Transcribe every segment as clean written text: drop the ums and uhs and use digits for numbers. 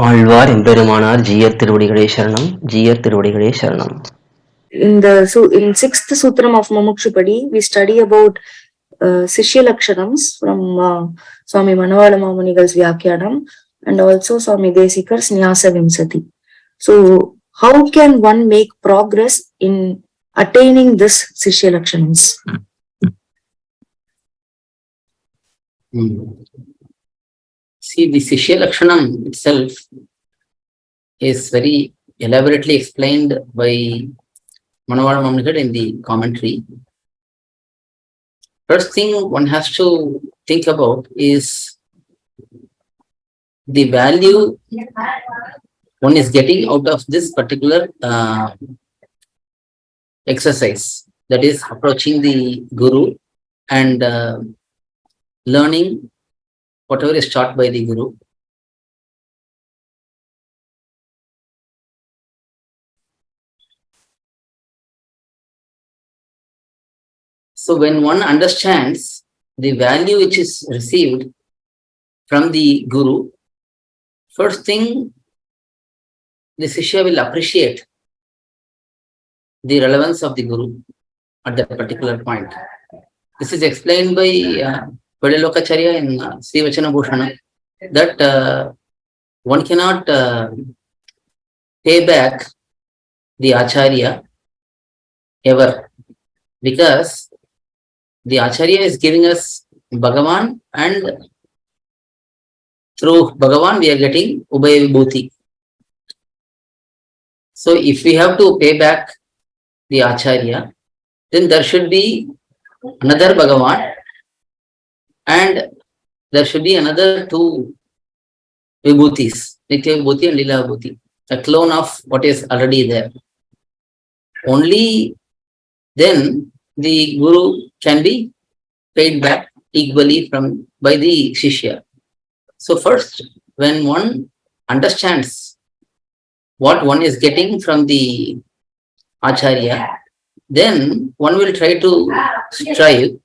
ஆழ்வார் எம்பெருமானார் ஜீயர் திருவடிகளே சரணம், ஜீயர் திருவடிகளே சரணம். In sixth sutram of Mamukshupadi, we study about Sishya lakshanams from Swami Manavala Mamunigal's Vyakyanam and also Swami Desikar's Nyasa Vimsati. So, how can one make progress in attaining this Sishya lakshanams? See, the Sishya lakshanam itself is very elaborately explained by Manavala Mamunigal in the commentary. First thing one has to think about is the value one is getting out of this particular exercise, that is approaching the Guru and learning whatever is taught by the Guru. So when one understands the value which is received from the Guru, first thing the Sishya will appreciate the relevance of the Guru at that particular point. This is explained by Padalokacharya in Sri Vachana Bhushana, that one cannot pay back the Acharya ever, because the Acharya is giving us Bhagavan, and through Bhagavan we are getting Ubhaya Vibhuti. So if we have to pay back the Acharya, then there should be another Bhagavan and there should be another two Vibhutis, Nitya Vibhuti and Lila Vibhuti, a clone of what is already there. Only then the Guru can be paid back equally by the Shishya. So first, when one understands what one is getting from the Acharya, then one will try to strive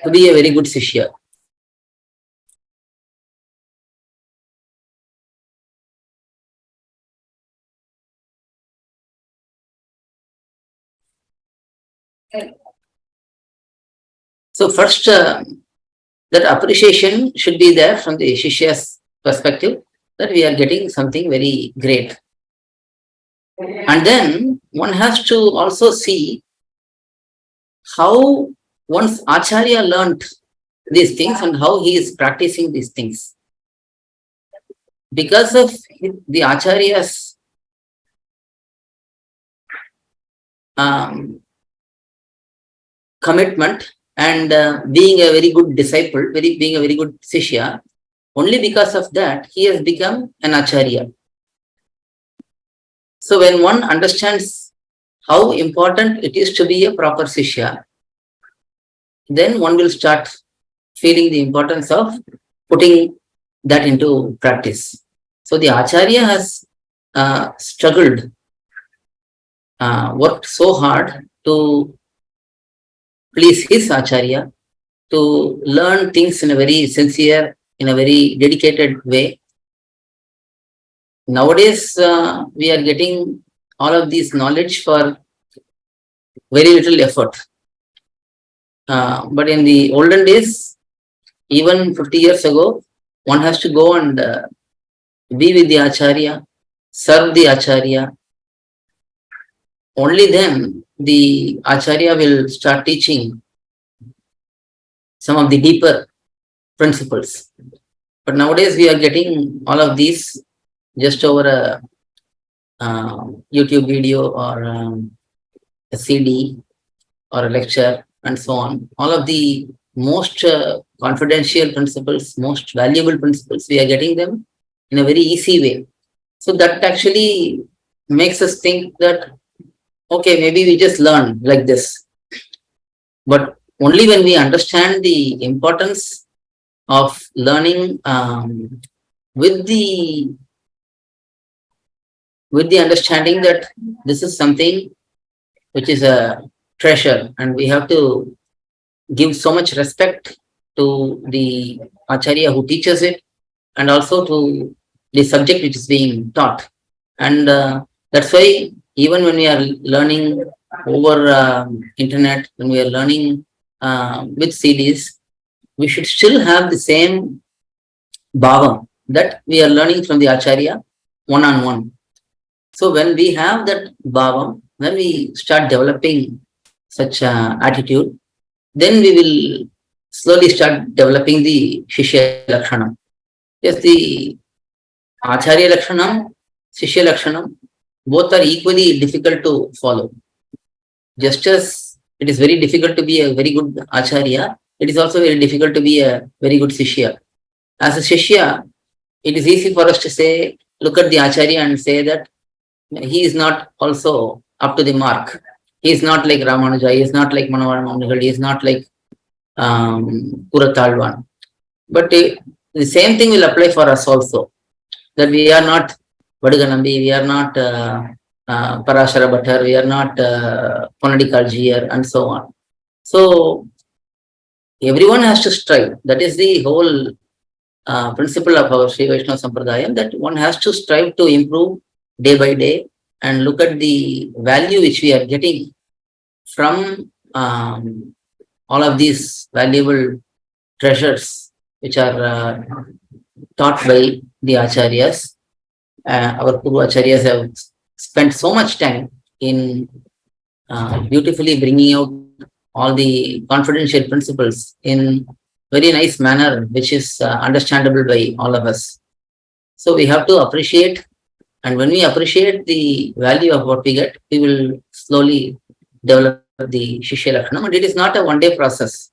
to be a very good Shishya. So first, that appreciation should be there from the Shishya's perspective, that we are getting something very great. And then one has to also see how one's Acharya learnt these things and how he is practicing these things. Because of the Acharya's commitment and being a very good disciple, being a very good Sishya, only because of that he has become an Acharya. So when one understands how important it is to be a proper Sishya, then one will start feeling the importance of putting that into practice. So the Acharya has struggled, worked so hard to please his Acharya, to learn things in a very sincere, in a very dedicated way. Nowadays, we are getting all of this knowledge for very little effort. But in the olden days, even 50 years ago, one has to go and be with the Acharya, serve the Acharya. Only then the Acharya will start teaching some of the deeper principles. But nowadays we are getting all of these just over a YouTube video or a CD or a lecture and so on. All of the most confidential principles, most valuable principles, we are getting them in a very easy way. So that actually makes us think that, okay, maybe we just learn like this. But only when we understand the importance of learning with the understanding that this is something which is a treasure, and we have to give so much respect to the Acharya who teaches it, and also to the subject which is being taught. And that's why even when we are learning over internet, when we are learning with CDs, we should still have the same bhavam that we are learning from the Acharya one-on-one. So when we have that bhavam, when we start developing such attitude, then we will slowly start developing the Shishya lakshaNam. Yes, the Acharya lakshaNam, Shishya lakshaNam, both are equally difficult to follow. Just as it is very difficult to be a very good Acharya, it is also very difficult to be a very good Sishya. As a Shishya, it is easy for us to say, look at the Acharya and say that he is not also up to the mark. He is not like Ramanuja, he is not like Manavada, he is not like Puratalvan. But the same thing will apply for us also. That we are not Vadaganambi, we are not Parashara Bhattar, we are not Ponadikal Jiyar, and so on. So everyone has to strive. That is the whole principle of our Sri Vaishnava Sampradayam, that one has to strive to improve day by day and look at the value which we are getting from all of these valuable treasures which are taught by the Acharyas. Our Purva Acharyas have spent so much time in beautifully bringing out all the confidential principles in very nice manner, which is understandable by all of us. So we have to appreciate, and when we appreciate the value of what we get, we will slowly develop the Shishya lakshaNam. And it is not a one-day process.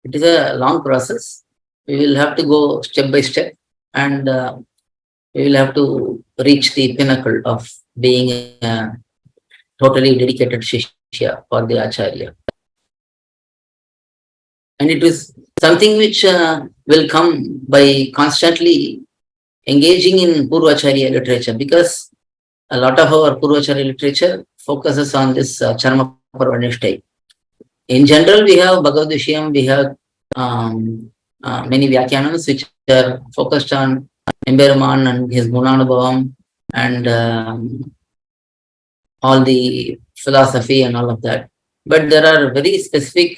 It is a long process. We will have to go step by step, and we will have to reach the pinnacle of being a totally dedicated Shishya for the Acharya. And it is something which will come by constantly engaging in Purvacharya literature, because a lot of our Purvacharya literature focuses on this Charma Parvanishtai. In general, we have Bhagavad Vishyam, we have many Vyakhyanams which are focused on Emberuman and his Gunanubhavam and all the philosophy and all of that. But there are very specific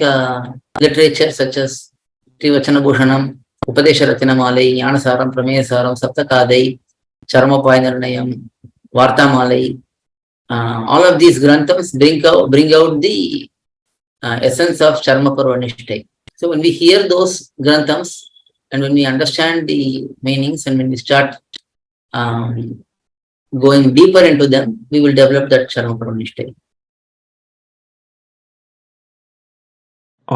literature such as Trivachanabhushanam, Upadesha Ratinamalai, Jnanasaram, Prameyasaram, Saptakadai, Charmapaya Nirnayam, Vartamalai. All of these granthams bring out the essence of Charma Parvanishtai. So when we hear those granthams and when we understand the meanings and when we start going deeper into them, we will develop that Charma Parvanishtai.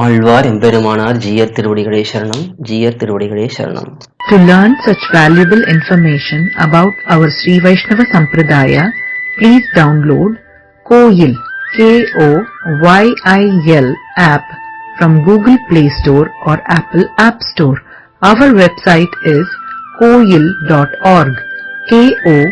Alvar எம்பெருமானார் ஜீயர் திருவடிகளே சரணம், ஜீயர் திருவடிகளே சரணம். To learn such valuable information about our Sri Vaishnava Sampradaya, please download KOYIL, KOYIL app from Google Play Store or Apple App Store. Our website is koyil.org, KOYIL.org.